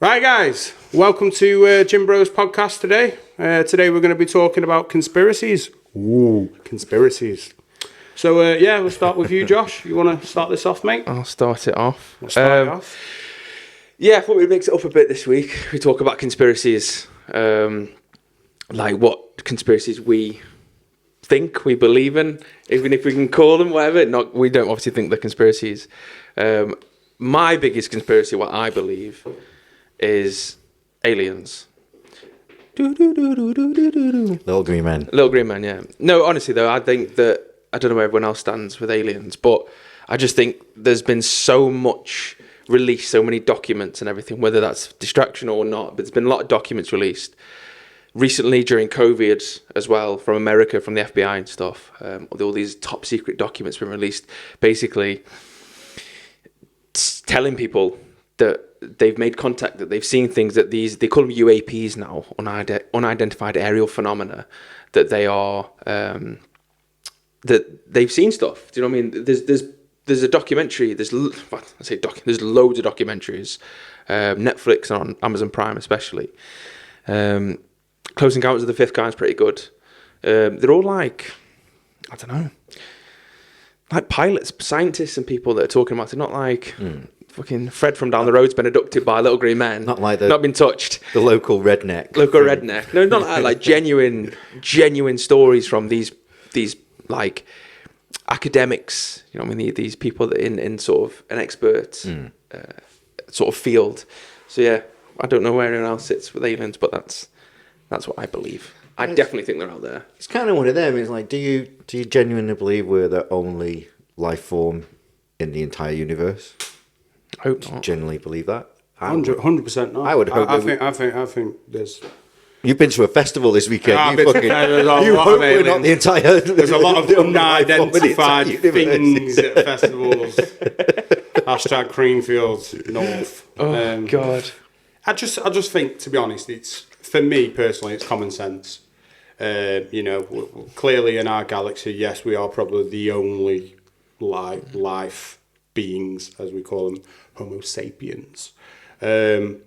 Right, guys, welcome to Jim Bros podcast today. Today we're going to be talking about conspiracies. Ooh, conspiracies. So, we'll start with you, Josh. You want to start this off, mate? I'll start it off. We'll start it off. Yeah, I thought we'd mix it up a bit this week. We talk about conspiracies, like what conspiracies we think we believe in, even if we can call them whatever. We don't obviously think they're conspiracies. My biggest conspiracy, what I believe, is aliens. Little green men. Little green man, yeah. No, honestly though, I think that I don't know where everyone else stands with aliens, but I just think there's been so much released, so many documents and everything, whether that's distraction or not, but there's been a lot of documents released recently during COVID as well, from America, from the FBI and stuff. All these top secret documents been released, basically telling people that they've made contact, that they've seen things, that they call them UAPs now, unidentified aerial phenomena, that they are that they've seen stuff. Do you know what I mean? There's a documentary. There's loads of documentaries, Netflix and on Amazon Prime especially. Close Encounters of the Fifth Kind is pretty good. They're all like, I don't know, like pilots, scientists, and people that are talking about it. Not like fucking Fred from down the road's been abducted by little green men. Not like not been touched. The local redneck. No, not like that. Like genuine stories from these like academics. You know what I mean? These people that in sort of an expert sort of field. So yeah, I don't know where anyone else sits with aliens, but that's what I believe. I definitely think they're out there. It's kind of one of them. It's like, do you genuinely believe we're the only life form in the entire universe? I hope not. Genuinely believe that? 100% not. I would hope. I think there's. You've been to a festival this weekend. There's a You lot hope of we're not the entire. There's a lot of the only life form in the entire unidentified universe. things at festivals. Hashtag Creamfields North. Oh God. I just think, to be honest, it's, for me personally, it's common sense. Clearly in our galaxy, yes, we are probably the only life beings, as we call them, Homo sapiens. You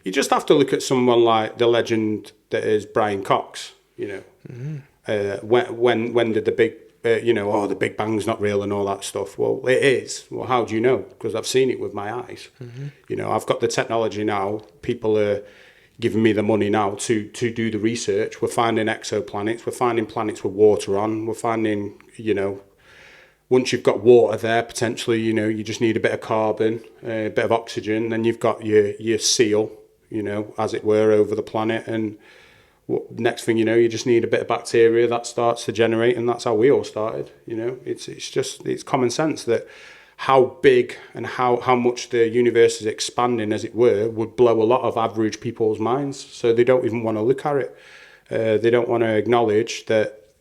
just have to look at someone like the legend that is Brian Cox. When did the big the Big Bang's not real and all that stuff? Well, it is. Well, how do you know? Because I've seen it with my eyes. I've got the technology now. People are giving me the money now to do the research. We're finding exoplanets. We're finding planets with water on. We're finding, once you've got water there, potentially, you just need a bit of carbon, a bit of oxygen. Then you've got your seal, as it were, over the planet. And next thing you know, you just need a bit of bacteria that starts to generate, and that's how we all started. It's common sense that how big and how much the universe is expanding, as it were, would blow a lot of average people's minds. So they don't even want to look at it. They don't want to acknowledge that,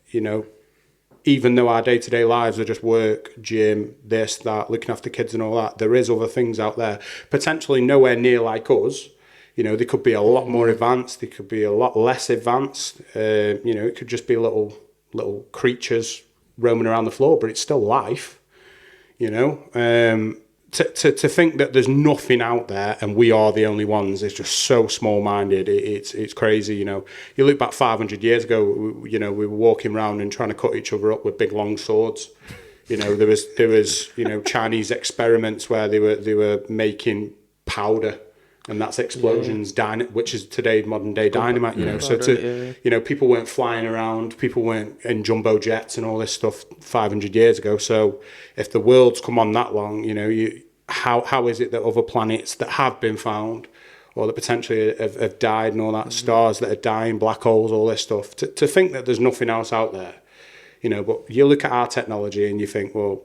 even though our day-to-day lives are just work, gym, this, that, looking after kids and all that, there is other things out there, potentially nowhere near like us. They could be a lot more advanced. They could be a lot less advanced. It could just be little creatures roaming around the floor, but it's still life. To think that there's nothing out there and we are the only ones is just so small-minded. It's crazy. You look back 500 years ago. We were walking around and trying to cut each other up with big long swords. There was Chinese experiments where they were making powder. And that's explosions, which is today modern day dynamite. People weren't flying around, people weren't in jumbo jets and all this stuff 500 years ago. So if the world's come on that long, how is it that other planets that have been found, or that potentially have died, and all that, stars that are dying, black holes, all this stuff, to think that there's nothing else out there, But you look at our technology and you think, well,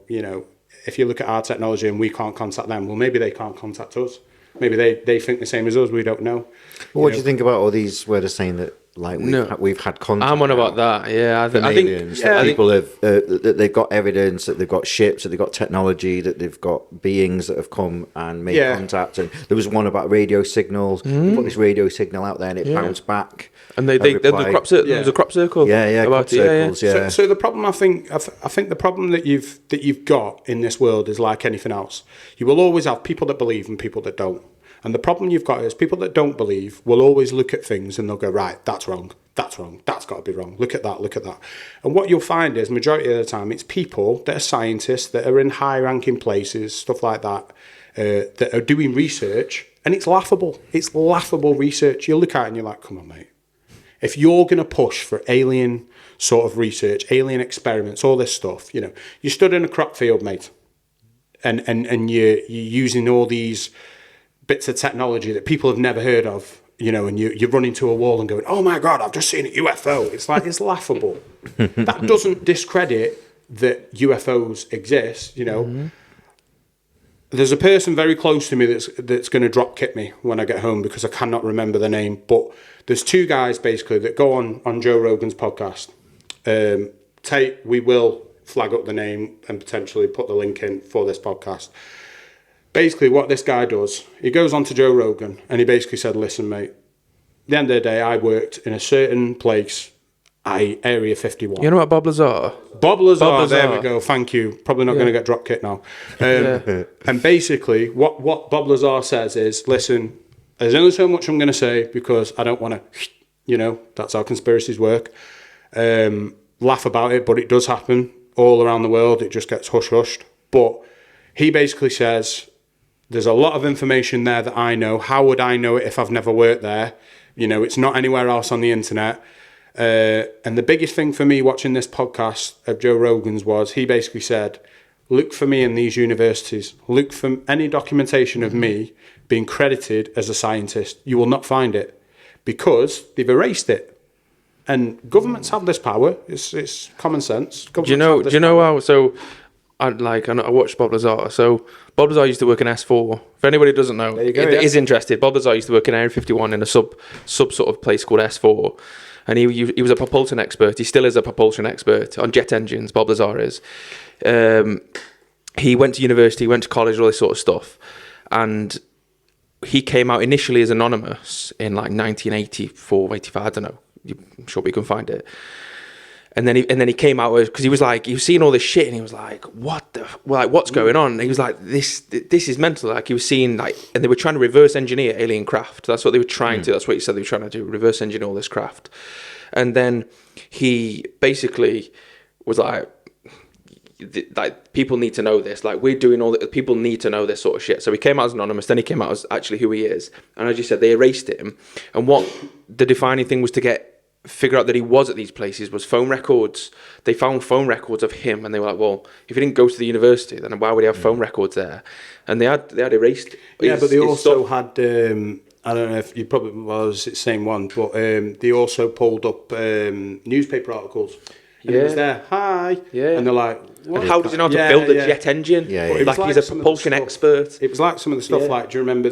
if you look at our technology and we can't contact them, well, maybe they can't contact us. Maybe they think the same as us. We don't know. Well, what do you think about all these where they're saying that Like No. we've had contact. I'm on now about that. Yeah, from I think aliens, yeah, that people have that they've got evidence, that they've got ships, that they've got technology, that they've got beings that have come and made Yeah. contact. And there was one about radio signals. They put this radio signal out there, and it bounced back. and they a the reply. crop circle. There was a crop circle. Yeah, about crop it. circles. Yeah, So the problem, I think the problem that you've got in this world is like anything else. You will always have people that believe and people that don't. And the problem you've got is people that don't believe will always look at things and they'll go, right, that's wrong, that's got to be wrong. Look at that. And what you'll find is, majority of the time, it's people that are scientists that are in high-ranking places, stuff like that, that are doing research, and it's laughable. It's laughable research. You look at it and you're like, come on, mate. If you're going to push for alien sort of research, alien experiments, all this stuff, you stood in a crop field, mate, and you're using all these bits of technology that people have never heard of, and you run into a wall and going, oh my God, I've just seen a UFO. It's like, it's laughable. That doesn't discredit that UFOs exist, Mm-hmm. There's a person very close to me that's going to drop kick me when I get home because I cannot remember the name. But there's two guys basically that go on Joe Rogan's podcast. Tate, we will flag up the name and potentially put the link in for this podcast. Basically, what this guy does, he goes on to Joe Rogan and he basically said, listen, mate, at the end of the day, I worked in a certain place, Area 51. You know what Bob Lazar? Bob Lazar, Bob Lazar. there we go, thank you. Probably not going to get drop kicked now. And basically, what Bob Lazar says is, listen, there's only so much I'm going to say because I don't want to, that's how conspiracies work. Laugh about it, but it does happen all around the world. It just gets hush-hushed. But he basically says, there's a lot of information there that I know. How would I know it if I've never worked there? It's not anywhere else on the internet. And the biggest thing for me watching this podcast of Joe Rogan's was he basically said, look for me in these universities. Look for any documentation of me being credited as a scientist. You will not find it because they've erased it. And governments have this power. It's common sense. Do you know how? So, I watched Bob Lazar. So Bob Lazar used to work in S4. For anybody who doesn't know, is interested, Bob Lazar used to work in Area 51 in a sub sort of place called S4. And he was a propulsion expert. He still is a propulsion expert on jet engines. Bob Lazar is. He went to university, went to college, all this sort of stuff. And he came out initially as anonymous in like 1984, 85, I don't know. I'm sure we can find it. And then he came out because he was seeing all this shit and he was like, what's going on? And he was like, this is mental. Like he was seeing and they were trying to reverse engineer alien craft. That's what they were trying to. That's what he said they were trying to do, reverse engineer all this craft. And then he basically was like people need to know this. Like we're doing all that. People need to know this sort of shit. So he came out as anonymous. Then he came out as actually who he is. And as you said, they erased him. And what the defining thing was to figure out that he was at these places was phone records. They found phone records of him, and they were like, "Well, if he didn't go to the university, then why would he have phone records there?" And they had erased. Yeah, but they also had. I don't know if you probably was the same one, but they also pulled up newspaper articles. And it was there. Hi. Yeah. And they're like, what? How does he know how to build a jet engine? Yeah, But it was Like he's a some of the propulsion stuff- expert. It was like some of the stuff. Like, do you remember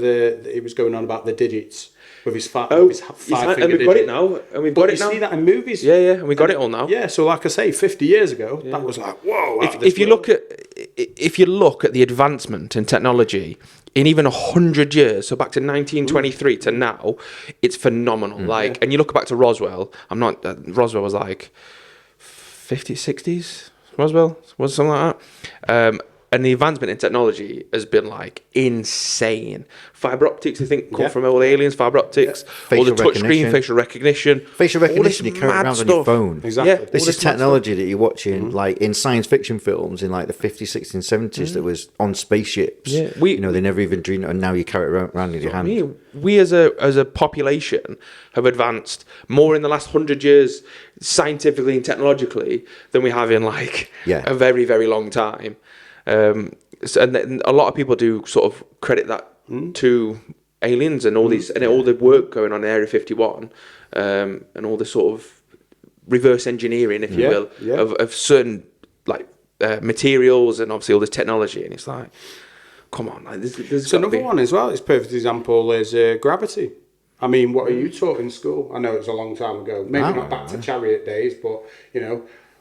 he was going on about the digits with his five And finger we've got it digit? now. And we've But got you it now. see that in movies. Yeah, and we got it all now. Yeah, so like I say, 50 years ago, that was like, whoa. If you look at the advancement in technology in even 100 years, so back to 1923 to now, it's phenomenal. And you look back to Roswell. Roswell was like 50s, 60s. Roswell was something like that. And the advancement in technology has been like insane. Fiber optics, I think, come from all the aliens. Fiber optics, all the touch screen, facial recognition. Facial recognition, you carry it around on your phone. Exactly. Yeah, This is technology that you're watching, like in science fiction films in like the 50s, 60s, and 70s that was on spaceships. Yeah, they never even dreamed, and now you carry it around in your hand. We as a population have advanced more in the last 100 years, scientifically and technologically, than we have in a very, very long time. And then a lot of people do sort of credit that to aliens and all these and all the work going on in Area 51, and all the sort of reverse engineering, if you will, of certain materials and obviously all this technology. And it's like, come on, there's So another one as well, it's a perfect example, is gravity. I mean, what are you taught in school? I know it's a long time ago. Maybe not back to chariot days, but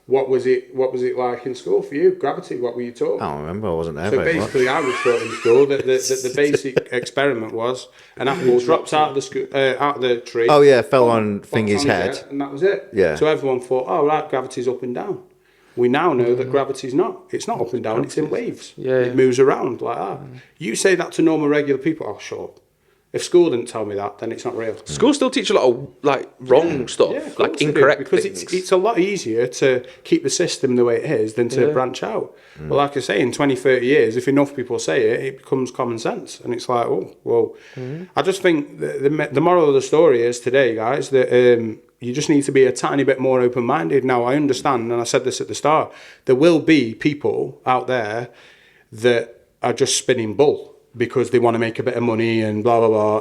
what was it like in school for you? Gravity, what were you taught? I don't remember. I wasn't there So very much. basically, I was taught in school that the basic experiment was an apple drops out of the tree. Oh yeah, fell on bonked Thingy's his head. and that was it. Yeah. So everyone thought, oh right, gravity's up and down. We now know that gravity's not. It's not up and down. It's in waves. Yeah. It moves around like that. You say that to normal, regular people. Oh, sure. If school didn't tell me that, then it's not real. Schools still teach a lot of like wrong stuff, Yeah, of like course they do, incorrect because things. it's a lot easier to keep the system the way it is than to branch out. But like I say, in 20, 30 years, if enough people say it, it becomes common sense. And it's like, oh, well, I just think the moral of the story is today, guys, that you just need to be a tiny bit more open-minded. Now, I understand, and I said this at the start, there will be people out there that are just spinning bull because they want to make a bit of money and blah, blah, blah.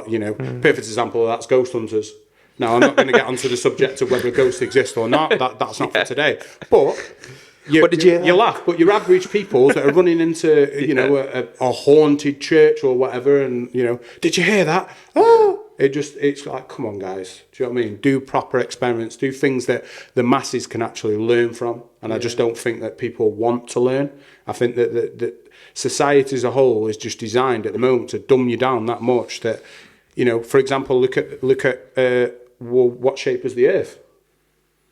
Perfect example of that's ghost hunters. Now, I'm not going to get onto the subject of whether ghosts exist or not. That's not for today. But you laugh, but your average people that are running into, a haunted church or whatever, and, did you hear that? Oh, it's like, come on, guys. Do you know what I mean? Do proper experiments, do things that the masses can actually learn from. And I just don't think that people want to learn. I think that society as a whole is just designed at the moment to dumb you down that much that, for example, look at what shape is the Earth?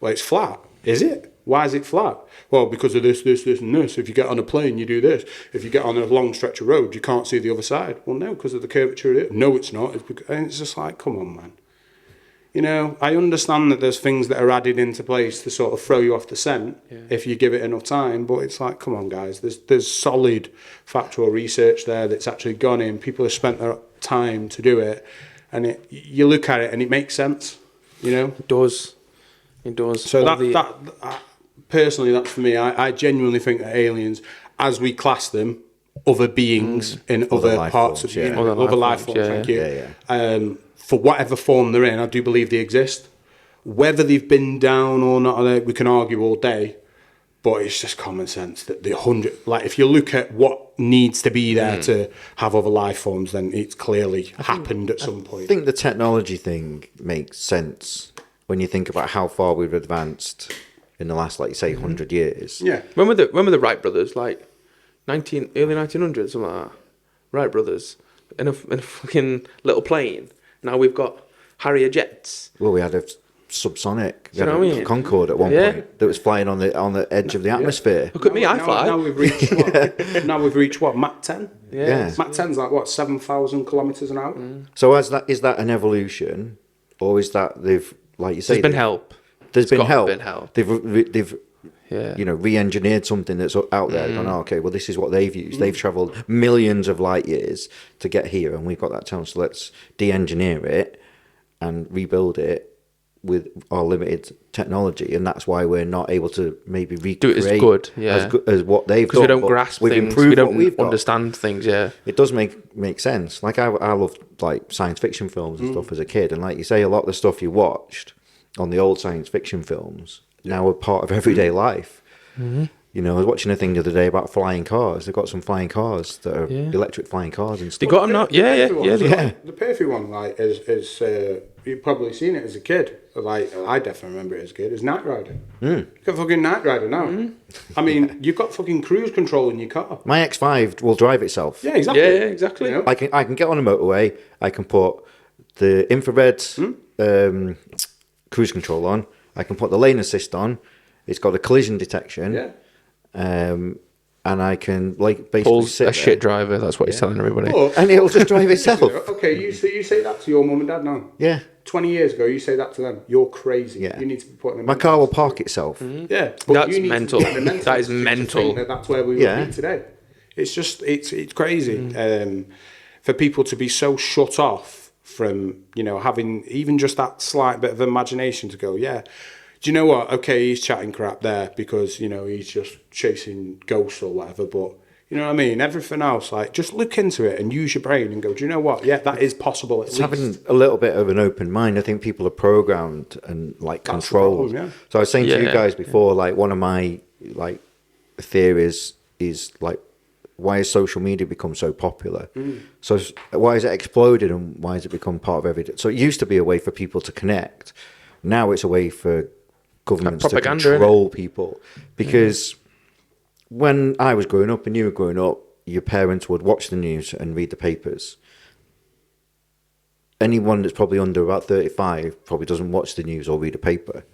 Well, it's flat. Is it? Why is it flat? Well, because of this, and this. If you get on a plane, you do this. If you get on a long stretch of road, you can't see the other side. Well, no, because of the curvature of it. No, it's not. And it's just like, come on, man. I understand that there's things that are added into place to sort of throw you off the scent if you give it enough time. But it's like, come on, guys. There's solid factual research there that's actually gone in. People have spent their time to do it. And you look at it and it makes sense, It does. So personally, that's for me. I genuinely think that aliens, as we class them, other beings in other parts of the other life forms. Thank you. For whatever form they're in, I do believe they exist. Whether they've been down or not, we can argue all day. But it's just common sense that if you look at what needs to be there to have other life forms, then it's clearly happened at some point. I think the technology thing makes sense when you think about how far we've advanced in the last, like, say, 100 years. Yeah. When were the Wright brothers, like early 1900s, something like that? Wright brothers in a fucking little plane. Now we've got Harrier jets. Well, we had a subsonic. We had know what I mean? Concorde at one point that was flying on the edge of the atmosphere. Look at me, I fly. Now we've reached what? Now we've reached what? Mach 10. Yeah. Mach 10's like what? 7,000 kilometers an hour. So is that an evolution, or is that they've, like you say, There's been help. There's been help. They've re-engineered something that's out there. Gone, oh, okay, well, this is what they've used. They've travelled millions of light years to get here, and we've got that chance. So let's de-engineer it and rebuild it with our limited technology, and that's why we're not able to maybe recreate do it as good, as what they've done. Because we don't but grasp we've things, improved we what we've don't got. understand things. Yeah, It does make sense. Like I love like science fiction films and stuff as a kid, and like you say, a lot of the stuff you watched on the old science fiction films now are part of everyday life. I was watching a thing the other day about flying cars. They've got some flying cars that are electric flying cars and stuff. they got them now. Yeah. The Perfy one, like, is you've probably seen it as a kid. Like, I definitely remember it as a kid. It's Knight Rider. You've got fucking Knight Rider now. I mean, you've got fucking cruise control in your car. My X5 will drive itself. Yeah, exactly. Yeah, exactly. I can get on a motorway. I can put the infrared cruise control on. I can put the lane assist on. It's got a collision detection. Yeah. And I can basically Paul's sit a shit driver. That's what he's telling everybody. and it'll just drive itself. Okay, you say that to your mum and dad now. Yeah. 20 years ago, you say that to them. You're crazy. Yeah. You need to be putting them. My car will park itself. Yeah, but That's you need mental. To get the mental That is to mental. think that's where we would be today. It's just it's crazy for people to be so shut off from having even just that slight bit of imagination to go, yeah. Do you know what? Okay, he's chatting crap there because he's just chasing ghosts or whatever. But you know what I mean? Everything else, like, just look into it and use your brain and go, do you know what? Yeah, that is possible. At least. Having a little bit of an open mind. I think people are programmed and controlled. Problem, yeah. So I was saying to you guys before, like, one of my theories is like why has social media become so popular? So why has it exploded, and why has it become part of everyday? So it used to be a way for people to connect. Now it's a way for governments to control people. Because when I was growing up and you were growing up, your parents would watch the news and read the papers. Anyone that's probably under about 35 probably doesn't watch the news or read a paper,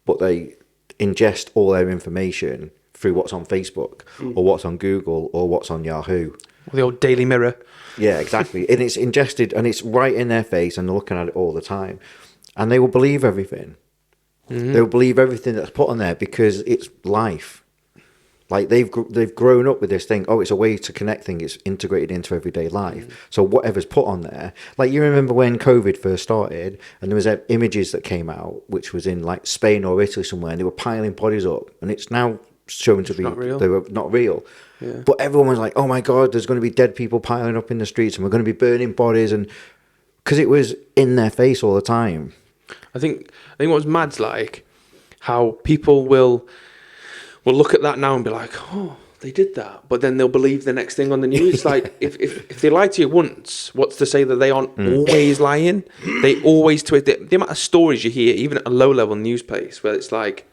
but they ingest all their information through what's on Facebook or what's on Google or what's on Yahoo. The old Daily Mirror. Yeah, exactly. And it's ingested and it's right in their face and they're looking at it all the time. And they will believe everything. They will believe everything that's put on there because it's life. Like they've grown up with this thing. Oh, it's a way to connect things. It's integrated into everyday life. So whatever's put on there, like you remember when COVID first started, and there was images that came out, which was in like Spain or Italy somewhere, and they were piling bodies up, and it's now shown to be they were not real. Yeah. But everyone was like, "Oh my God, there's going to be dead people piling up in the streets, and we're going to be burning bodies," and because it was in their face all the time. I think what's mad's like how people will look at that now and be like, oh, they did that, but then they'll believe the next thing on the news. Like if they lie to you once, what's to say that they aren't always lying? They always twist it. The amount of stories you hear, even at a low level news place, where it's like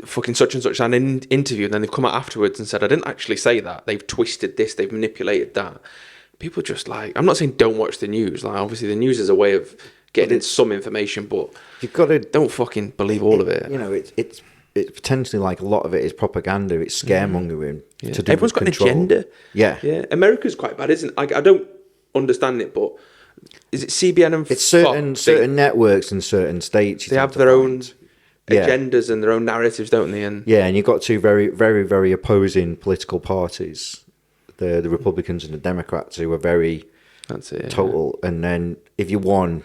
fucking such and such an interview, and then they've come out afterwards and said, I didn't actually say that. They've twisted this, they've manipulated that. People just like, I'm not saying don't watch the news. Like obviously the news is a way of getting some information, but you've got to don't fucking believe all of it. You know, it's potentially like a lot of it is propaganda. It's scaremongering. Yeah. To do Everyone's got control. an agenda. Yeah. America's quite bad, isn't it? I don't understand it, but is it CBN and it's certain networks in certain states? They have their own agendas and their own narratives, don't they? And and you've got two very, very, very opposing political parties, the Republicans and the Democrats, who are very total. And then if you won,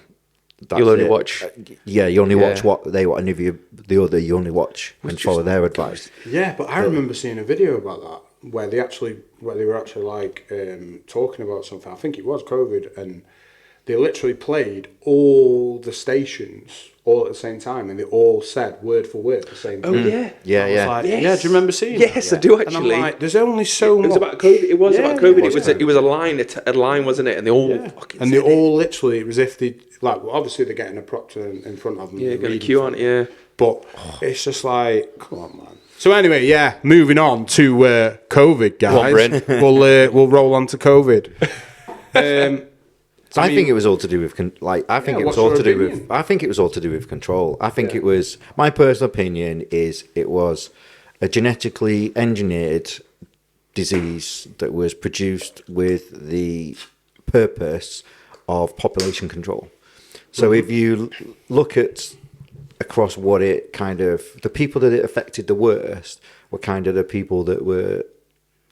you'll only watch. You only watch what they want, and if you the other, you only watch and follow their advice. Yeah, but I remember seeing a video about that where they were actually like talking about something. I think it was COVID, and they literally played all the stations all at the same time, and they all said word for word the same thing. Oh yeah, yeah. Like, yeah, do you remember seeing? Yes, that? I do actually. And I'm like, there's only so much. It was about COVID. It was about COVID. It was a line, wasn't it? And they all fucking. And they all literally, it was if they like. Well, obviously they're getting a proctor in front of them. Yeah, getting a queue on it. Yeah. But it's just like, come on, man. So anyway, moving on to COVID, guys. We'll roll on to COVID. I think it was all to do with I think it was all to do with control. I think it was, my personal opinion is it was a genetically engineered disease that was produced with the purpose of population control. So if you look at across what it kind of, the people that it affected the worst were kind of the people that were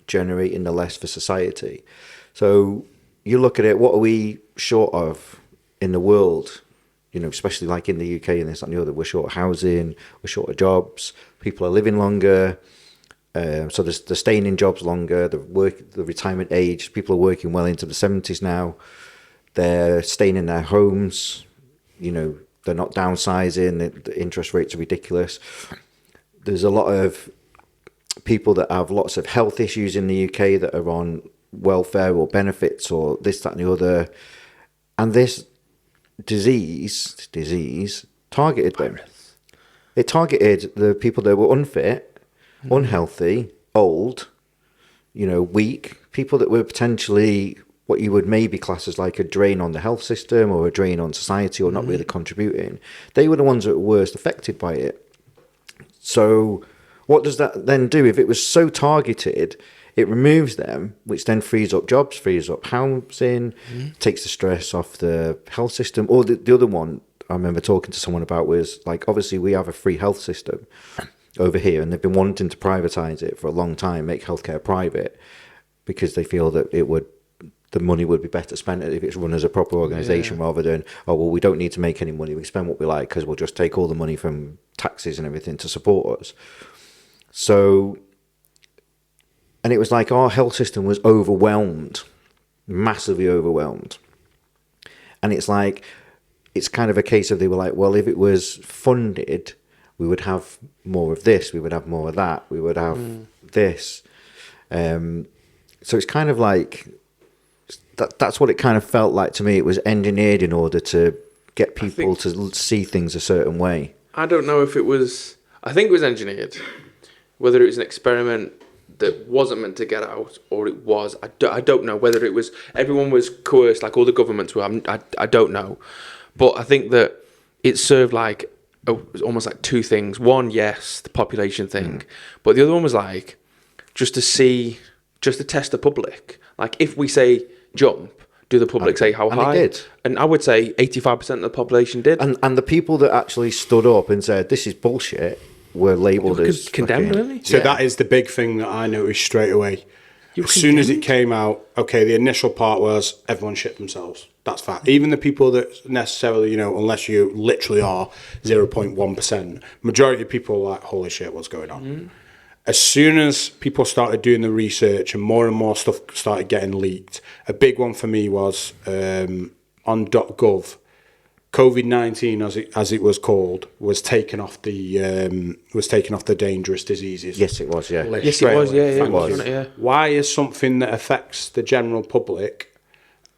generating the less for society. So you look at it, what are we short of in the world? You know, especially like in the UK and this and the other, we're short of housing, we're short of jobs, people are living longer, so they're staying in jobs longer, the retirement age, people are working well into the 70s now, they're staying in their homes, you know, they're not downsizing, the interest rates are ridiculous. There's a lot of people that have lots of health issues in the UK that are on welfare or benefits or this, that and the other. And this disease targeted them. It targeted the people that were unfit, unhealthy, old, you know, weak, people that were potentially what you would maybe class as like a drain on the health system or a drain on society or not really contributing. They were the ones that were worst affected by it. So what does that then do? If it was so targeted, it removes them, which then frees up jobs, frees up housing, takes the stress off the health system. Or the other one I remember talking to someone about was like, obviously we have a free health system over here, and they've been wanting to privatise it for a long time, make healthcare private, because they feel that the money would be better spent if it's run as a proper organisation rather than, oh, well, we don't need to make any money, we can spend what we like because we'll just take all the money from taxes and everything to support us. So, and it was like our health system was overwhelmed, massively overwhelmed. And it's like, it's kind of a case of they were like, well, if it was funded, we would have more of this, we would have more of that, we would have this. So it's kind of like that's what it kind of felt like to me. It was engineered in order to get people to see things a certain way. I don't know if it was. I think it was engineered. Whether it was an experiment that wasn't meant to get out, or it was, I don't know. Whether it was everyone was coerced, like all the governments were. I don't know, but I think that it served like almost like two things. One, yes, the population thing, but the other one was like just to test the public. Like if we say jump, do the public say how high? They did. And I would say 85% of the population did. And the people that actually stood up and said this is bullshit were labelled as condemned, really. So that is the big thing that I noticed straight away. As soon as it came out, okay, the initial part was everyone shit themselves. That's fact. Even the people that necessarily, unless you literally are 0.1%, majority of people are like, holy shit, what's going on? As soon as people started doing the research and more stuff started getting leaked, a big one for me was on .gov. COVID-19, as it was called, was taken off the dangerous diseases. Yes, it was. Yeah. Yes, it was. Yeah, it was. Yeah. Why is something that affects the general public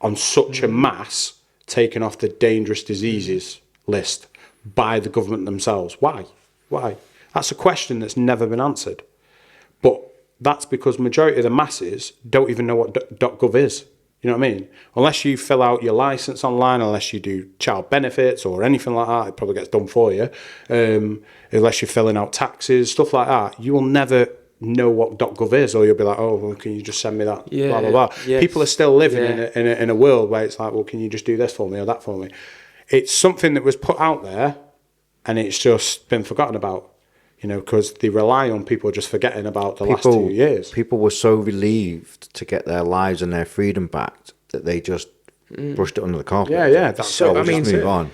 on such a mass taken off the dangerous diseases list by the government themselves? Why? That's a question that's never been answered. But that's because majority of the masses don't even know what .gov is. You know what I mean? Unless you fill out your license online, unless you do child benefits or anything like that, it probably gets done for you. Unless you're filling out taxes, stuff like that, you will never know what .gov is, or you'll be like, oh, well, can you just send me that? Yeah, blah, blah, blah. yes. People are still living in a world where it's like, well, can you just do this for me or that for me? It's something that was put out there and it's just been forgotten about. Because they rely on people just forgetting about the last 2 years. People were so relieved to get their lives and their freedom back that they just brushed it under the carpet. Yeah. That's So, I mean, just move on.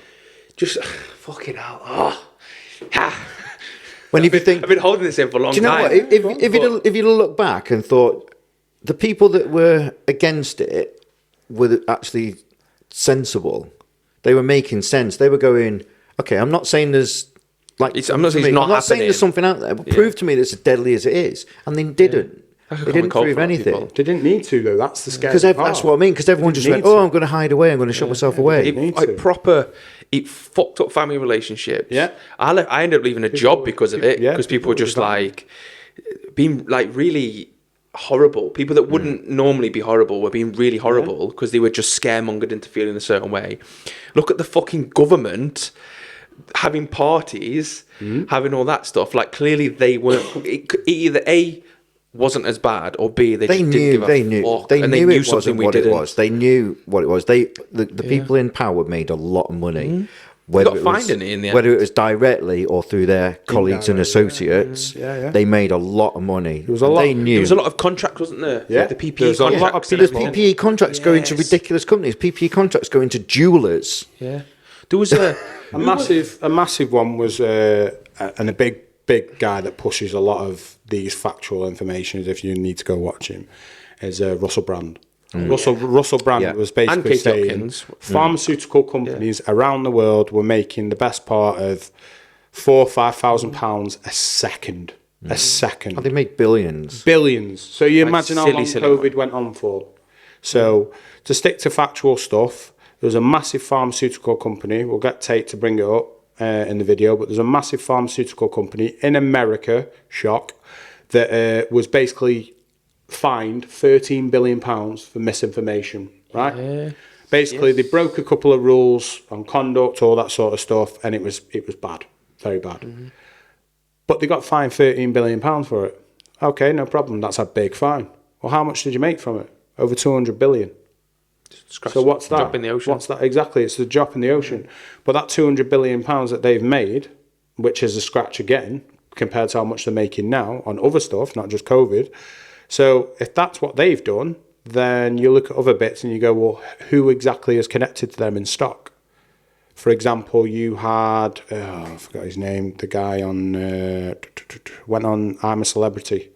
Just fucking hell. When if you think, I've been holding this in for a long do you know time. what? If you look back and thought the people that were against it were actually sensible. They were making sense. They were going, okay, I'm not saying there's. I'm not saying it's not I'm not saying happening. there's something out there, but prove to me that it's as deadly as it is. And they didn't. They didn't prove anything. They didn't need to, though. That's the scary Because part. that's what I mean. Because everyone just went, "Oh, I'm going to hide away. I'm going to shut myself away." It fucked up family relationships. Yeah. I ended up leaving a job because of it. Because people were just like being like really horrible. People that wouldn't normally be horrible were being really horrible because they were just scaremongered into feeling a certain way. Look at the fucking government having parties, having all that stuff. Like clearly they weren't. Either A, wasn't as bad, or B, they just didn't give a fuck. They knew it something wasn't what it was. They knew what it was. The people in power made a lot of money. Whether it was directly or through their colleagues and associates, they made a lot of money. There was a lot of contracts, wasn't there? Yeah, the PPE contracts. There's PPE contracts going to ridiculous companies. PPE contracts going to jewelers. Yeah, there was a massive one was and a big guy that pushes a lot of these factual information. If you need to go watch him, is Russell Brand. Russell Brand was basically saying pharmaceutical companies around the world were making the best part of £4,000 or £5,000 a second. A second. Oh, they made billions. So you imagine how long COVID went on for. So to stick to factual stuff, there was a massive pharmaceutical company. We'll get Tate to bring it up in the video, but there's a massive pharmaceutical company in America, shock, that was basically fined £13 billion for misinformation, right? Yeah. Basically, they broke a couple of rules on conduct, all that sort of stuff, and it was bad, very bad. Mm-hmm. But they got fined £13 billion for it. Okay, no problem. That's a big fine. Well, how much did you make from it? Over 200 billion. So what's that? Drop in the ocean. What's that exactly? It's a drop in the ocean. But that 200 billion pounds that they've made, which is a scratch again compared to how much they're making now on other stuff, not just COVID. So if that's what they've done, then you look at other bits and you go, well, who exactly is connected to them in stock? For example, you had I forgot his name. The guy on went on I'm a Celebrity,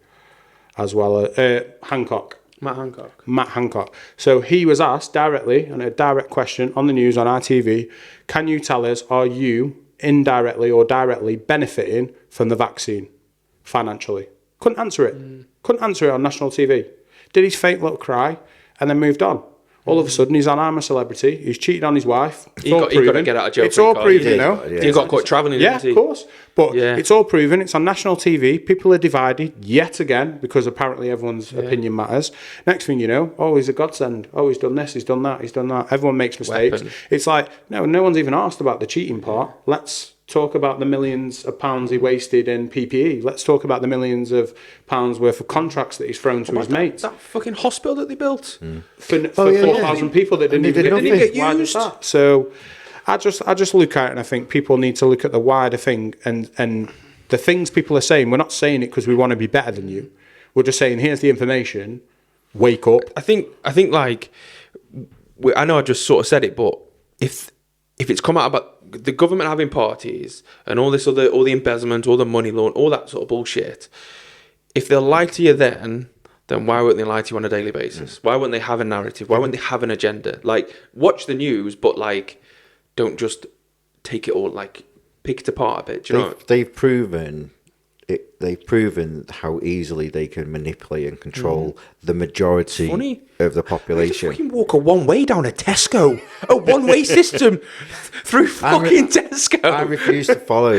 as well as Hancock. Matt Hancock. So he was asked directly, on a direct question on the news on ITV, can you tell us, are you indirectly or directly benefiting from the vaccine financially? Couldn't answer it. Couldn't answer it on national TV. Did his faint little cry and then moved on. All of a sudden, he's on I'm a Celebrity. He's cheated on his wife. He got to get out of jail. It's all proven, you know. He got caught travelling. Yeah, of course. But it's all proven. It's on national TV. People are divided yet again because apparently everyone's opinion matters. Next thing you know, oh, he's a godsend. Oh, he's done this. He's done that. He's done that. Everyone makes mistakes. It's like, no one's even asked about the cheating part. Let's talk about the millions of pounds he wasted in PPE. Let's talk about the millions of pounds worth of contracts that he's thrown to his mates. That fucking hospital that they built For 4,000 people that didn't even get why used. that? So I just look at it and I think people need to look at the wider thing and the things people are saying. We're not saying it because we want to be better than you. We're just saying, here's the information. Wake up. I think like, I know I just sort of said it, but if it's come out about the government having parties and all the embezzlement, all the money loan, all that sort of bullshit, if they'll lie to you then why won't they lie to you on a daily basis? Why won't they have a narrative? Why won't they have an agenda? Like, watch the news, but like, don't just take it all, like, pick it apart a bit. Do you know? They've proven it. They've proven how easily they can manipulate and control the majority of the population. Just fucking walk a one-way down a Tesco, a one-way system through fucking Tesco. I refuse to follow.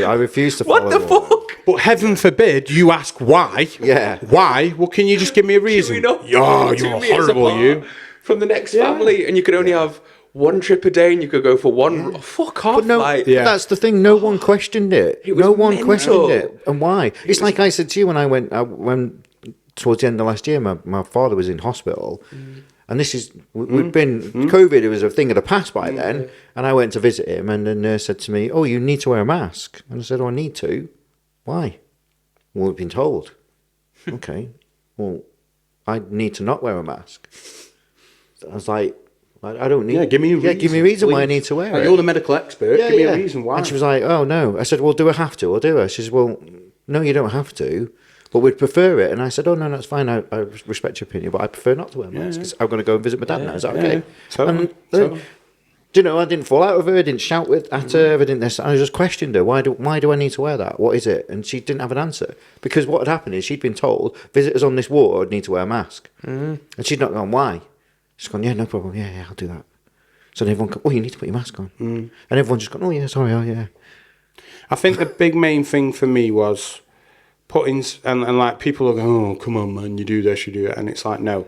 What the fuck? But heaven forbid you ask why. Yeah. Why? Well, can you just give me a reason? Yeah, you're horrible, you. From the next family, and you could only have one trip a day, and you could go for one. Oh, fuck off! But that's the thing. No one questioned it. No one questioned it. And why? It's like I said to you when I went towards the end of last year. My father was in hospital, and this is we've been COVID. It was a thing of the past by then. And I went to visit him, and the nurse said to me, "Oh, you need to wear a mask." And I said, "Oh, I need to. Why?" "Well, we've been told." "Okay. Well, I need to not wear a mask." I was like, I don't need. Yeah, give me a reason. Give me a reason why I need to wear it. You're the medical expert. Give me a reason why. And she was like, "Oh no." I said, "Well, do I have to or do I?" She says, "Well, no, you don't have to, but we'd prefer it." And I said, "Oh no, that's fine. I respect your opinion, but I prefer not to wear masks because I'm going to go and visit my dad now. Is that okay?" Do you know? I didn't fall out of her. I didn't shout at her. I didn't. I just questioned her. Why do I need to wear that? What is it? And she didn't have an answer because what had happened is she'd been told visitors on this ward need to wear a mask, and she'd not gone. Why? She's gone. "Yeah, no problem. Yeah, I'll do that." So then everyone go, "Oh, you need to put your mask on," and everyone's just gone, "Oh yeah, sorry, oh yeah." I think the big main thing for me was putting and like people are going, "Oh, come on, man, you do this, you do it," and it's like, no.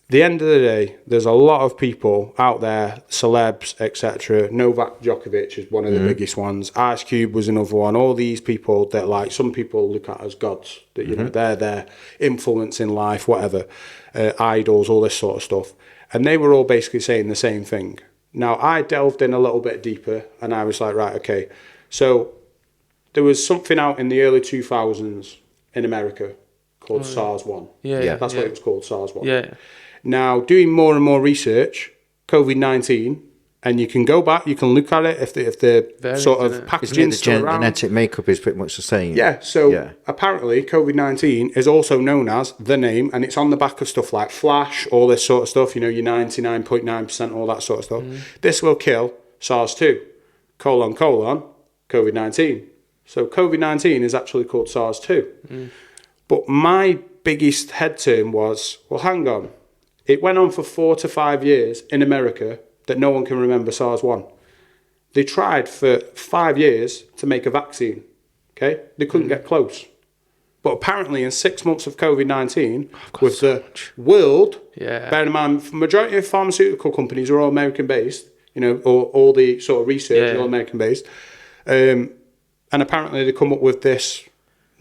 The end of the day, there's a lot of people out there, celebs, etc. Novak Djokovic is one of the biggest ones. Ice Cube was another one. All these people that, like, some people look at as gods. That you know, they're their influence in life, whatever, idols, all this sort of stuff. And they were all basically saying the same thing. Now, I delved in a little bit deeper, and I was like, right, okay. So there was something out in the early 2000s in America called SARS-1. Yeah. That's what it was called, SARS-1. Yeah. Now, doing more and more research, COVID-19, and you can go back, you can look at it if the sort of packaging's still around. Genetic makeup is pretty much the same. Yeah, so apparently COVID-19 is also known as the name, and it's on the back of stuff like Flash, all this sort of stuff, you know, your 99.9%, all that sort of stuff. This will kill SARS-2, : COVID-19. So COVID-19 is actually called SARS-2. But my biggest head turn was, well, hang on. It went on for 4 to 5 years in America that no one can remember SARS-1. They tried for 5 years to make a vaccine, okay? They couldn't get close. But apparently in 6 months of COVID-19, with the world, bearing in mind, the majority of pharmaceutical companies are all American-based, you know, or all the sort of research is all American-based. And apparently they come up with this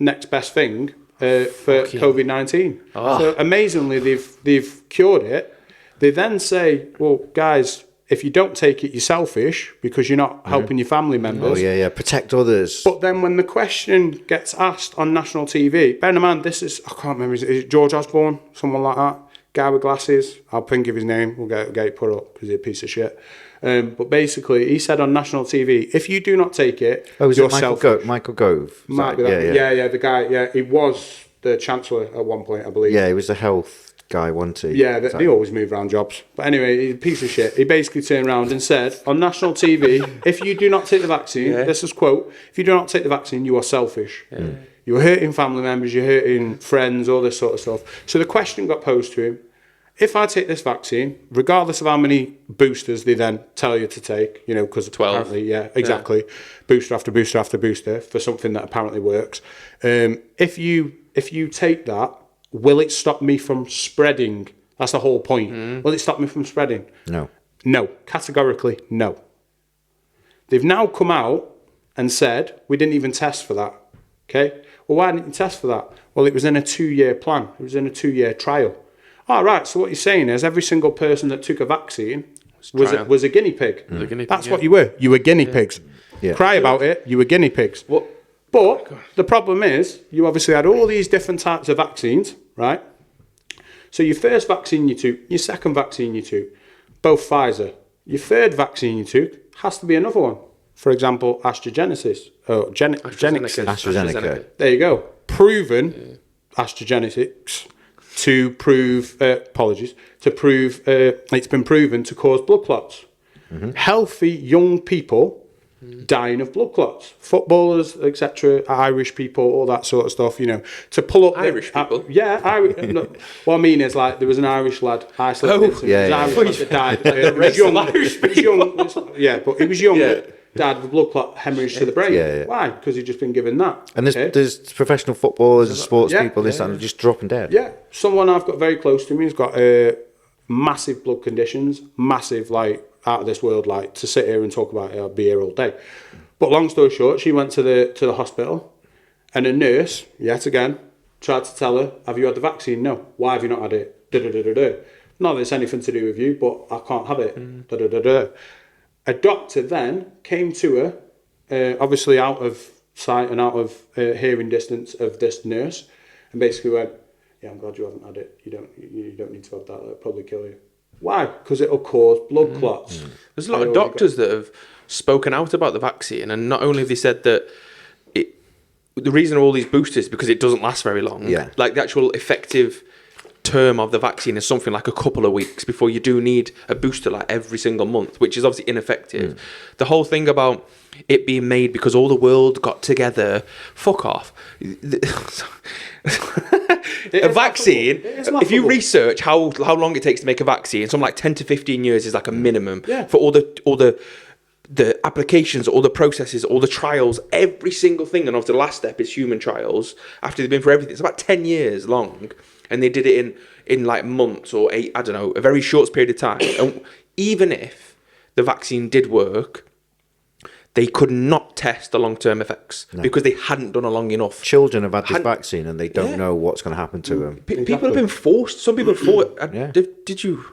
next best thing for COVID-19. So amazingly, they've cured it. They then say, well, guys, if you don't take it, you're selfish because you're not helping your family members. Oh, yeah, protect others. But then when the question gets asked on national TV, bear in mind, this is, I can't remember, is it George Osborne? Someone like that? Guy with glasses? I'll think of his name. We'll get it put up because he's a piece of shit. But basically, he said on national TV, if you do not take it, you're selfish. Michael Gove? Might be that. Yeah, the guy, he was the Chancellor at one point, I believe. Yeah, he was the health guy, wasn't he? Yeah, they always move around jobs. But anyway, he's a piece of shit. He basically turned around and said, on national TV, if you do not take the vaccine, this is quote, if you do not take the vaccine, you are selfish. You were hurting family members, you're hurting friends, all this sort of stuff. So the question got posed to him, if I take this vaccine, regardless of how many boosters they then tell you to take, you know, because 12. apparently, yeah, exactly, booster after booster after booster for something that apparently works. If you take that, will it stop me from spreading? That's the whole point. Will it stop me from spreading? No. No, categorically no. They've now come out and said, we didn't even test for that. Okay? Well, why didn't you test for that? Well, it was in a 2-year plan. It was in a 2-year trial. All right, so what you're saying is every single person that took a vaccine was a guinea pig. That's what you were. You were guinea pigs. Yeah. Cry about it, you were guinea pigs. But the problem is, you obviously had all these different types of vaccines, right? So your first vaccine you took, your second vaccine you took, both Pfizer. Your third vaccine you took has to be another one. For example, AstraZeneca. AstraZeneca. There you go. Proven AstraZeneca to prove, it's been proven to cause blood clots. Healthy young people dying of blood clots. Footballers, etc., Irish people, all that sort of stuff, you know, to pull up... Irish people? Yeah, Irish. No, what I mean is, like, there was an Irish lad, Iceland, Irish lad that died. He was young, yeah, but he was young, died of a blood clot hemorrhage to the brain. Why? Because he'd just been given that. And there's professional footballers and sports people, and just dropping dead. Yeah, someone I've got very close to me has got massive blood conditions, massive, like, out of this world. Like, to sit here and talk about it, I'll be here all day. But long story short, she went to the hospital, and a nurse, yet again, tried to tell her, have you had the vaccine? No. Why have you not had it? Not that it's anything to do with you, but I can't have it. A doctor then came to her, obviously out of sight and out of hearing distance of this nurse, and basically went, yeah, I'm glad you haven't had it. You don't need to have that. It'll probably kill you. Why? Because it'll cause blood clots. There's a lot of doctors that have spoken out about the vaccine, and not only have they said that the reason of all these boosters is because it doesn't last very long. Yeah. Like, the actual effective term of the vaccine is something like a couple of weeks before you do need a booster, like every single month, which is obviously ineffective. The whole thing about it being made because all the world got together, fuck off. A vaccine, if you research how long it takes to make a vaccine, something like 10 to 15 years is like a minimum for all the applications, all the processes, all the trials, every single thing. And obviously the last step is human trials after they've been for everything. It's about 10 years long, and they did it in like months or 8, I don't know, a very short period of time. And even if the vaccine did work, they could not test the long-term effects because they hadn't done it long enough. Children have had this vaccine and they don't know what's going to happen to them. People have been forced. Some people did you?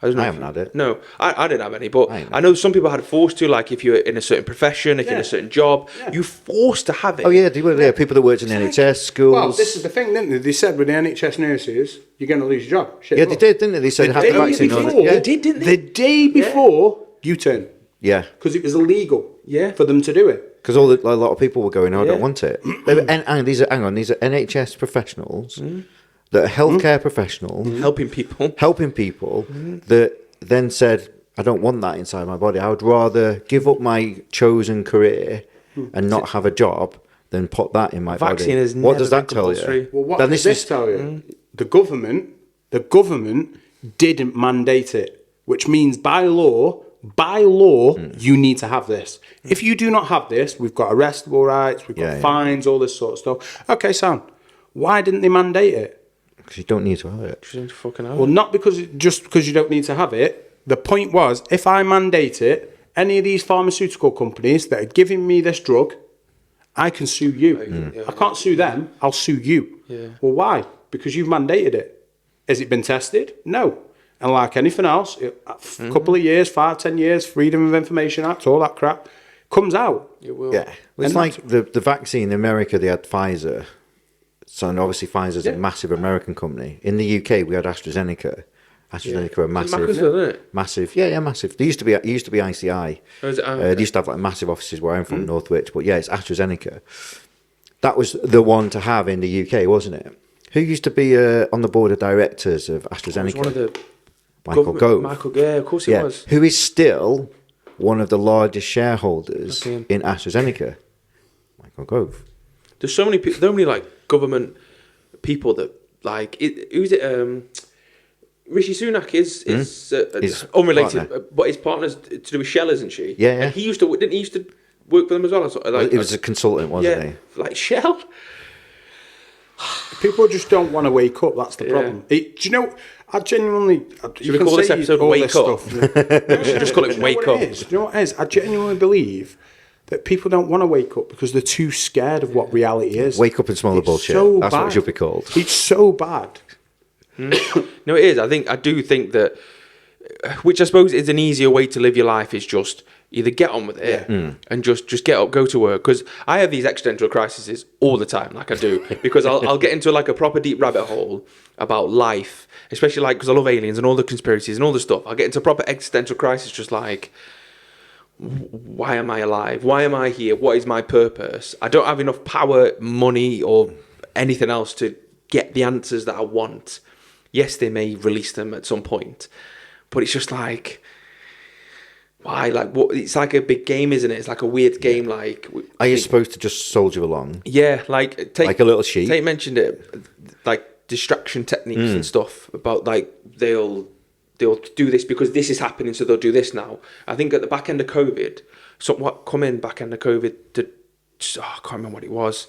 I haven't had it. No, I didn't have any, but I know some people had forced to, like if you're in a certain profession, if you're in a certain job, you're forced to have it. Oh yeah, people that worked in the NHS, schools. Well, this is the thing, didn't they? They said with the NHS nurses, you're going to lose your job. They did, didn't they? They said have the vaccine on it. They did, didn't they? The day before, U-turn. Yeah. Because it was illegal for them to do it. Because a lot of people were going, I don't want it. And these are NHS professionals that are healthcare professionals. Helping people. That then said, I don't want that inside my body. I would rather give up my chosen career and not have a job than put that in my body. What does that tell you? Well, what does this tell you? The government didn't mandate it, which means by law, you need to have this. If you do not have this, we've got arrestable rights, we've got fines, all this sort of stuff. Okay, Sam, why didn't they mandate it? Because you don't need to have it. Well, not because you don't need to have it. The point was, if I mandate it, any of these pharmaceutical companies that are giving me this drug, I can sue you. I can't sue them, I'll sue you. Well, why? Because you've mandated it. Has it been tested? No. And like anything else, a couple of years, 5, 10 years, Freedom of Information Act, all that crap, comes out. It will. Yeah. Well, it's like the vaccine in America, they had Pfizer. So, and obviously Pfizer's a massive American company. In the UK, we had AstraZeneca. AstraZeneca were massive. Yeah, massive. They used to be ICI. They used to have like massive offices where I'm from, Northwich. But yeah, it's AstraZeneca. That was the one to have in the UK, wasn't it? Who used to be on the board of directors of AstraZeneca? One of the Michael Gove. Of course he was. Who is still one of the largest shareholders in AstraZeneca. Michael Gove. There's so many people, so many like government people that like who's it? Rishi Sunak is His unrelated, partner. but his partner's to do with Shell, isn't she? Yeah, yeah. And he used to work for them as well. Like, He was a consultant, wasn't yeah, he? like Shell. People just don't want to wake up. That's the problem. Do you know? I genuinely. Should we call this episode "Wake Up"? We should just call it "Wake Up." Do you know what it is? I genuinely believe that people don't want to wake up because they're too scared of what reality is. Wake up and smell the bullshit. So That's bad. what it should be called. It's so bad. No, it is. I do think that, which I suppose is an easier way to live your life, is just either get on with it and just get up, go to work. Because I have these existential crises all the time, like I do, because I'll get into like a proper deep rabbit hole about life, especially like because I love aliens and all the conspiracies and all the stuff. I'll get into a proper existential crisis, just like, why am I alive? Why am I here? What is my purpose? I don't have enough power, money, or anything else to get the answers that I want. Yes, they may release them at some point, but it's just like, why? Like, what? It's like a big game, isn't it? It's like a weird game. Like, Are you supposed to just soldier along? yeah, like Like a little sheep? Tate mentioned it, like distraction techniques and stuff about like they'll do this because this is happening, so they'll do this now. I think at the back end of COVID, back end of COVID I can't remember what it was.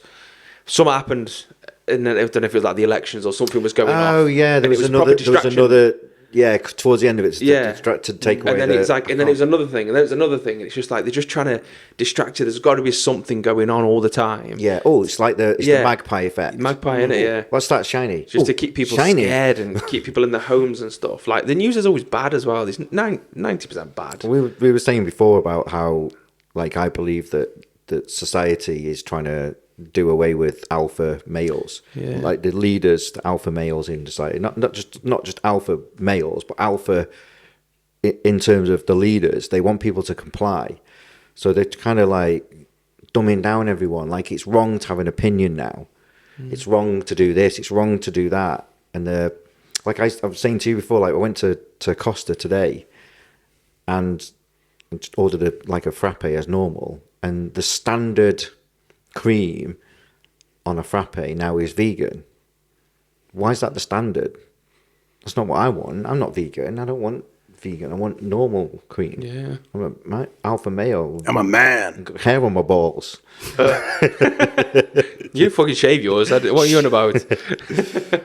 Something happened. And then I don't know if it was like the elections or something was going on. Oh yeah, there was another. Yeah, towards the end of it, to take away. And then it's like, and then it was another thing, and then it's another thing, and it's just like they're just trying to distract you. There's got to be something going on all the time. Yeah. Oh, it's like the magpie effect. Magpie, innit? Yeah. What's that? Shiny. Just to keep people scared and keep people in their homes and stuff. Like the news is always bad as well. It's 90% bad. We were saying before about how, like, I believe that society is trying to do away with alpha males, like the leaders, the alpha males in society, not just alpha males, but alpha in terms of the leaders. They want people to comply, so they're kind of like dumbing down everyone. Like, it's wrong to have an opinion now. It's wrong to do this. It's wrong to do that. And like I was saying to you before, like I went to Costa today, and just ordered a frappe as normal, and the standard cream on a frappe now is vegan. Why is that the standard? That's not what I want. I'm not vegan. I don't want vegan. I want normal cream. Yeah. I'm my alpha male. I'm a man. Got hair on my balls. You fucking shave yours. What are you on about?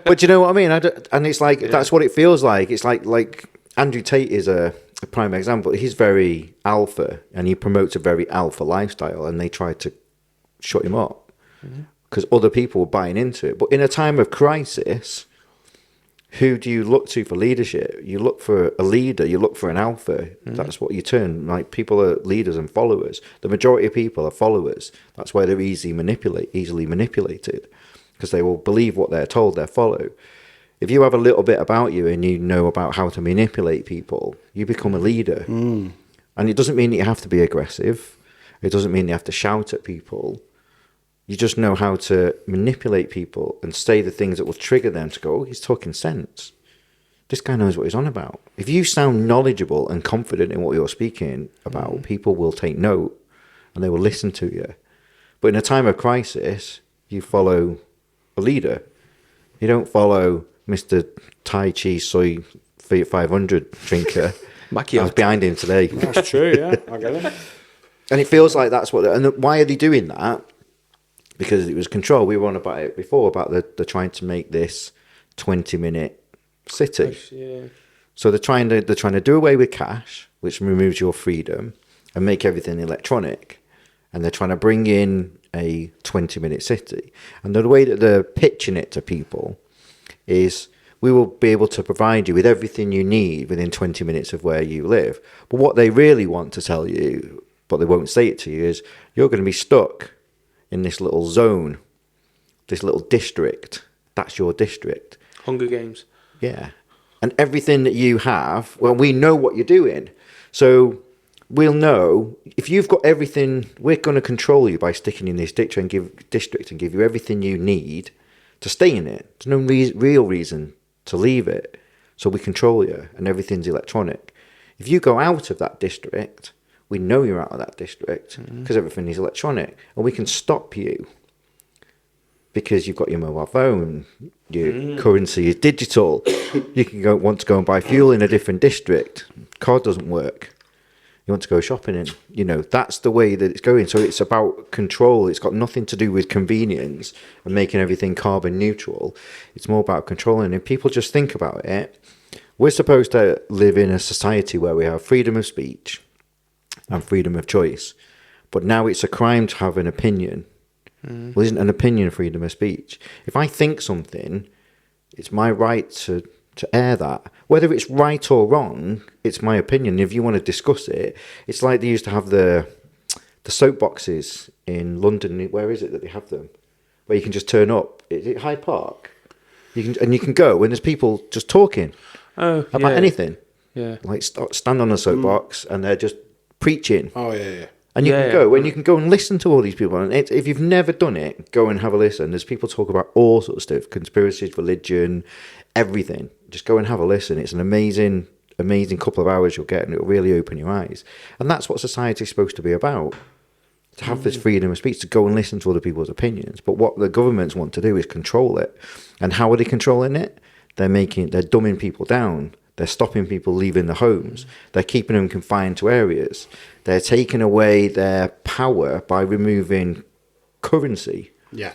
But you know what I mean? And it's like, that's what it feels like. It's like Andrew Tate is a prime example. He's very alpha, and he promotes a very alpha lifestyle, and they tried to shut him up because other people were buying into it. But in a time of crisis, who do you look to for leadership? You look for a leader, you look for an alpha. That's what you turn. Like, people are leaders and followers. The majority of people are followers. That's why they're easily manipulated, because they will believe what they're told, they follow. If you have a little bit about you and you know about how to manipulate people, you become a leader. And it doesn't mean that you have to be aggressive. It doesn't mean you have to shout at people. You just know how to manipulate people and say the things that will trigger them to go, oh, he's talking sense. This guy knows what he's on about. If you sound knowledgeable and confident in what you're speaking about, people will take note and they will listen to you. But in a time of crisis, you follow a leader. You don't follow Mr. Tai Chi Soy 500 drinker. I was behind him today. That's true, yeah. I get it. And it feels like that's what... And why are they doing that? Because it was control. We were on about it before, about the trying to make this 20-minute city. Yeah. So they're trying to do away with cash, which removes your freedom, and make everything electronic. And they're trying to bring in a 20-minute city. And the way that they're pitching it to people is, we will be able to provide you with everything you need within 20 minutes of where you live. But what they really want to tell you, but they won't say it to you, is you're going to be stuck in this little zone, this little district. That's your district. Hunger Games. Yeah. And everything that you have, well, we know what you're doing. So we'll know, if you've got everything, we're going to control you by sticking in this district and give you everything you need to stay in it. There's no real reason to leave it. So we control you, and everything's electronic. If you go out of that district, we know you're out of that district because everything is electronic, and we can stop you. because you've got your mobile phone, your currency is digital. You can want to go and buy fuel in a different district. Card doesn't work. You want to go shopping in, that's the way that it's going. So it's about control. It's got nothing to do with convenience and making everything carbon neutral. It's more about controlling. If people just think about it, we're supposed to live in a society where we have freedom of speech and freedom of choice. But now it's a crime to have an opinion. Well, isn't an opinion freedom of speech? If I think something, it's my right to air that. Whether it's right or wrong, it's my opinion. If you want to discuss it, it's like they used to have the soapboxes in London. Where is it that they have them? Where you can just turn up. Is it Hyde Park? You can go and there's people just talking about anything. Yeah. Like stand on a soapbox and they're just preaching. Oh yeah. And you can go and listen to all these people. And if you've never done it, go and have a listen. There's people talk about all sorts of stuff, conspiracies, religion, everything. Just go and have a listen. It's an amazing couple of hours you'll get, and it'll really open your eyes. And that's what society's supposed to be about. To have this freedom of speech, to go and listen to other people's opinions. But what the governments want to do is control it. And how are they controlling it? They're dumbing people down. They're stopping people leaving their homes. They're keeping them confined to areas. They're taking away their power by removing currency. Yeah,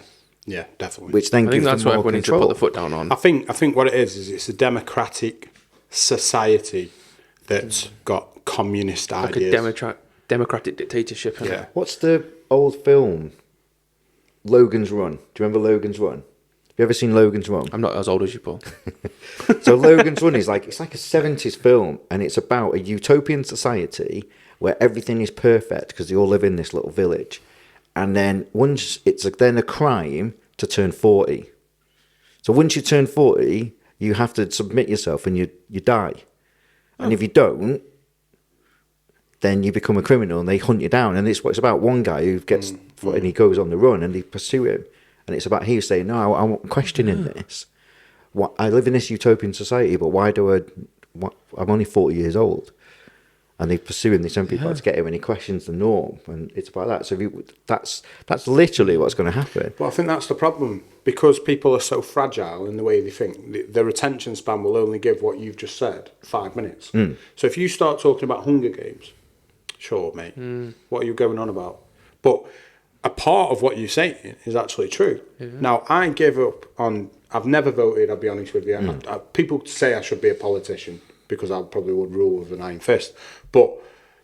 definitely. Which then gives them more control. I think that's where we need to put the foot down on. I think what it is it's a democratic society that's got communist ideas. Like a democratic dictatorship. Yeah. What's the old film? Logan's Run. Do you remember Logan's Run? Have you ever seen Logan's Run? I'm not as old as you, Paul. So Logan's Run is like a 70s film, and it's about a utopian society where everything is perfect because they all live in this little village. And then then a crime to turn 40. So once you turn 40, you have to submit yourself and you die. And if you don't, then you become a criminal and they hunt you down. And it's about one guy who gets and he goes on the run and they pursue him. And it's about he saying, no, I'm questioning this. I live in this utopian society, but why I'm only 40 years old. And they pursue him, they send people out to get him, and he questions the norm. And it's about that. So that's literally what's going to happen. Well, I think that's the problem. Because people are so fragile in the way they think, their attention span will only give what you've just said 5 minutes. So if you start talking about Hunger Games, sure, mate, what are you going on about? But a part of what you're saying is actually true. Yeah. Now, I give up on... I've never voted, I'll be honest with you. People say I should be a politician because I probably would rule with an iron fist. But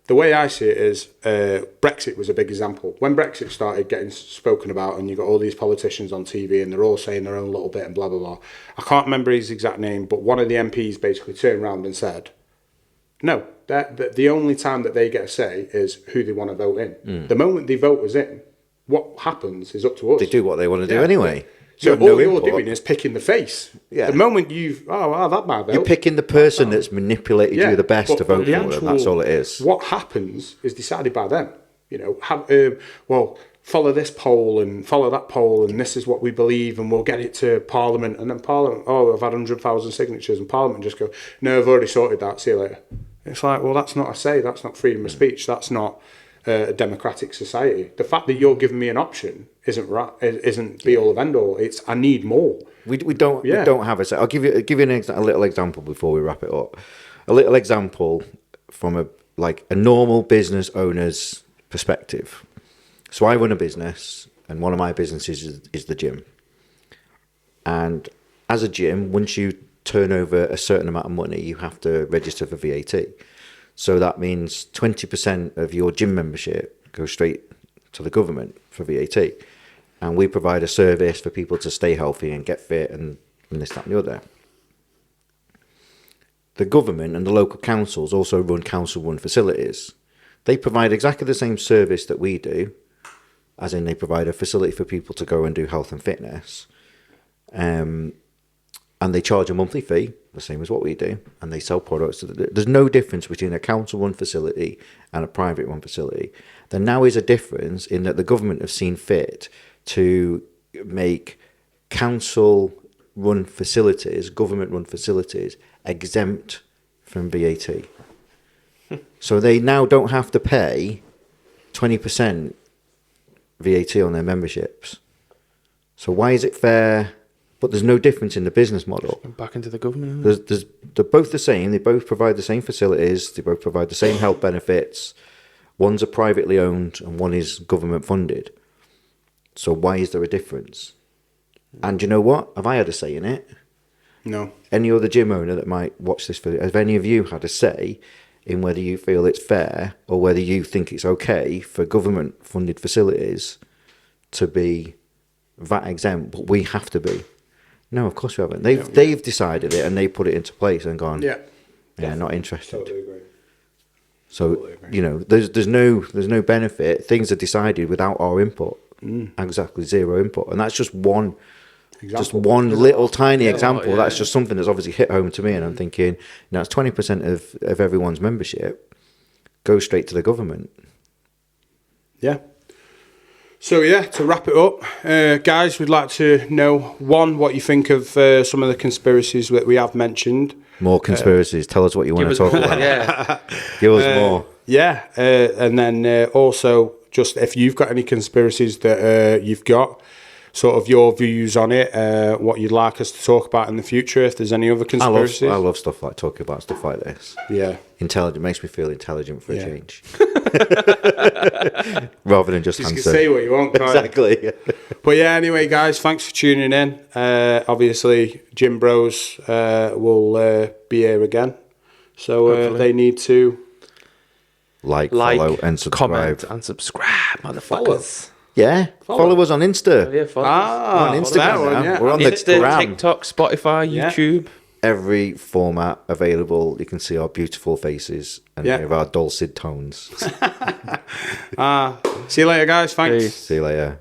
the way I see it is Brexit was a big example. When Brexit started getting spoken about and you got all these politicians on TV and they're all saying their own little bit and blah, blah, blah. I can't remember his exact name, but one of the MPs basically turned around and said, no, the only time that they get a say is who they want to vote in. The moment they vote us in, what happens is up to us. They do what they want to do anyway. So all you're doing is picking the face. Yeah. The moment that might vote. You're picking the person that's manipulated you the best to vote for them. That's all it is. What happens is decided by them. Follow this poll and follow that poll, and this is what we believe, and we'll get it to Parliament. And then Parliament, I've had 100,000 signatures, and Parliament just go, no, I've already sorted that, see you later. It's like, well, that's not a say, that's not freedom of speech, that's not a democratic society. The fact that you're giving me an option isn't be all of end all. It's I need more. We don't have a say. I'll give you a little example before we wrap it up. A little example from a normal business owner's perspective. So I run a business, and one of my businesses is the gym. And as a gym, once you turn over a certain amount of money, you have to register for VAT. So that means 20% of your gym membership goes straight to the government for VAT. And we provide a service for people to stay healthy and get fit and this, that and the other. The government and the local councils also run council-run facilities. They provide exactly the same service that we do, as in they provide a facility for people to go and do health and fitness. And they charge a monthly fee, the same as what we do, and they sell products. There's no difference between a council-run facility and a private-run facility. There now is a difference in that the government have seen fit to make council-run facilities, government-run facilities, exempt from VAT. So they now don't have to pay 20% VAT on their memberships. So why is it fair? But there's no difference in the business model. Back into the government. Isn't it? They're both the same. They both provide the same facilities. They both provide the same health benefits. One's a privately owned and one is government funded. So why is there a difference? And you know what? Have I had a say in it? No. Any other gym owner that might watch this video, have any of you had a say in whether you feel it's fair or whether you think it's okay for government funded facilities to be VAT exempt, but we have to be? No, of course we haven't. They've decided it and they put it into place and gone, Yeah. not interested. Totally agree. So Totally agree. you know, there's no benefit. Things are decided without our input. Exactly, zero input, and that's just one. Example. Just one little tiny example. yeah. That's just something that's obviously hit home to me, and I'm thinking, it's 20% of everyone's membership goes straight to the government. Yeah. So yeah, to wrap it up, guys, we'd like to know, one, what you think of some of the conspiracies that we have mentioned. More conspiracies. Tell us what you want to talk about. Yeah. Give us more. Yeah, and then also just if you've got any conspiracies that you've got, sort of your views on it, what you'd like us to talk about in the future, if there's any other conspiracies. I love stuff like talking about stuff like this. Yeah. Intelligent makes me feel intelligent for a change. Rather than just Just answer. say what you want, can't you? Exactly. But yeah, anyway, guys, thanks for tuning in. Obviously, Gym Bros will be here again. So they need to... Like, follow, and subscribe. comment, and subscribe, motherfuckers. Yeah. Follow us on Insta. Yeah, follow Ah, We're on that Instagram one, now. yeah. We're on the Insta, gram. TikTok, Spotify, Yeah. YouTube. Every format available. You can see our beautiful faces and hear our dulcet tones. See you later, guys. Thanks. Peace. See you later.